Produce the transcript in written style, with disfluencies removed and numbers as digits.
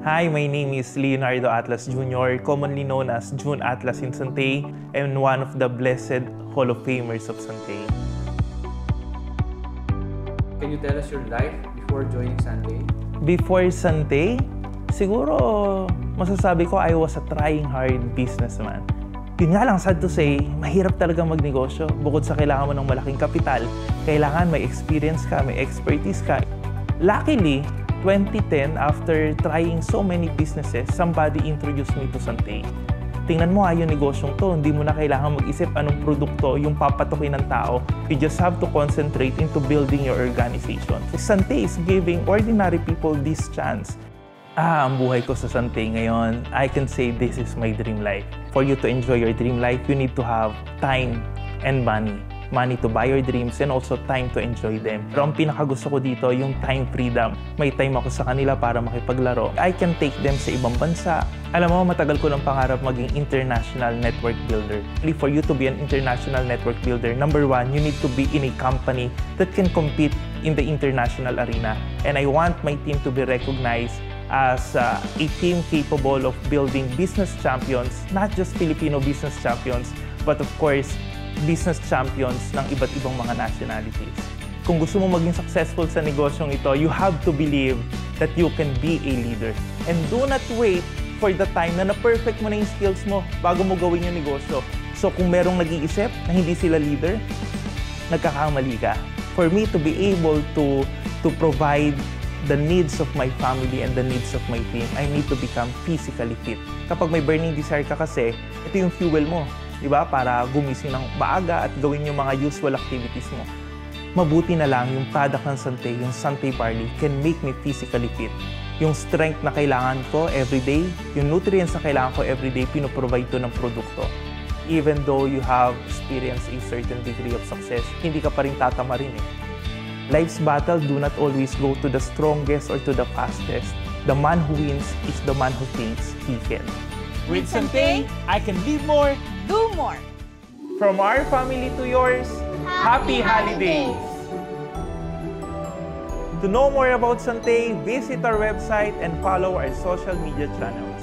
Hi, my name is Leonardo Atlas Jr., commonly known as June Atlas in Santay, and one of the blessed Hall of Famers of Santay. Can you tell us your life before joining Santay? Before Santay, siguro masasabi ko I was a trying hard businessman. Yun nga lang, sad to say, mahirap talaga magnegosyo. Bukod sa kailangan mo ng malaking kapital, kailangan may experience ka, may expertise ka. Luckily, 2010, after trying so many businesses, somebody introduced me to Santay. Tingnan mo yung negosyong to, hindi mo na kailangan mag-isip anong produkto yung papatukin ng tao. You just have to concentrate into building your organization. Santay is giving ordinary people this chance. Ang buhay ko sa Santay ngayon, I can say this is my dream life. For you to enjoy your dream life, you need to have time and money. Money to buy your dreams and also time to enjoy them. Pero ang pinakagusto ko dito, yung time freedom. May time ako sa kanila para makipaglaro. I can take them sa ibang bansa. Alam mo, matagal ko ng pangarap maging international network builder. For you to be an international network builder, number one, you need to be in a company that can compete in the international arena. And I want my team to be recognized as a team capable of building business champions, not just Filipino business champions, but of course, business champions ng iba't ibang mga nationalities. Kung gusto mo maging successful sa negosyong ito, you have to believe that you can be a leader. And do not wait for the time na na-perfect mo na yung skills mo bago mo gawin yung negosyo. So kung merong nag-iisip na hindi sila leader, nagkakamali ka. For me to be able to provide the needs of my family and the needs of my team, I need to become physically fit. Kapag may burning desire ka kasi, ito yung fuel mo. Diba? Para gumising ng maaga at gawin yung mga usual activities mo. Mabuti na lang yung product ng Santay, yung Santay Barley, can make me physically fit. Yung strength na kailangan ko everyday, yung nutrients na kailangan ko everyday, pinoprovide to ng produkto. Even though you have experienced a certain degree of success, hindi ka pa rin tatama rin eh. Life's battle do not always go to the strongest or to the fastest. The man who wins is the man who thinks he can. With Santay, I can live more, do more. From our family to yours, happy holidays! To know more about Santay, visit our website and follow our social media channels.